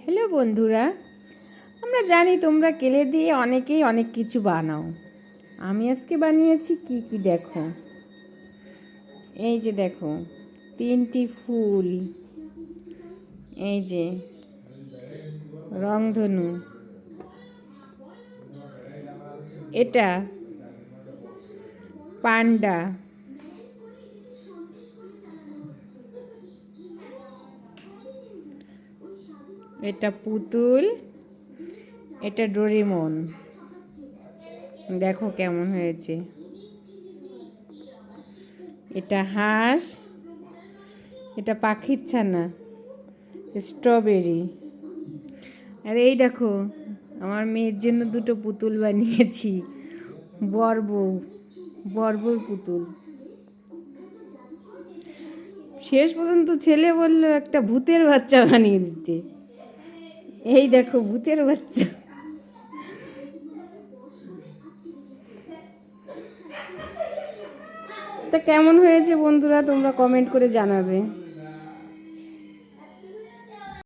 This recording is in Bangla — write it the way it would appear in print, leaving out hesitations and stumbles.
হ্যালো বন্ধুরা, আমরা জানি তোমরা কেলে দিয়ে অনেকেই অনেক কিছু বানাও। আমি আজকে বানিয়েছি কি কি দেখো। এই যে দেখো, 3টি ফুল, এই যে রংধনু, এটা পান্ডা, এটা পুতুল, এটা ডোরেমন। দেখো কেমন হয়েছে। এটা হাঁস, এটা পাখির ছানা, স্ট্রবেরি। আর এই দেখো, আমার মেয়ের জন্য দুটো পুতুল বানিয়েছি, বর বউর পুতুল। শেষ পর্যন্ত ছেলে বলল একটা ভূতের বাচ্চা বানিয়ে দিতে। এই দেখো ভূতের বাচ্চা। তা কেমন হয়েছে বন্ধুরা, তোমরা কমেন্ট করে জানাবে।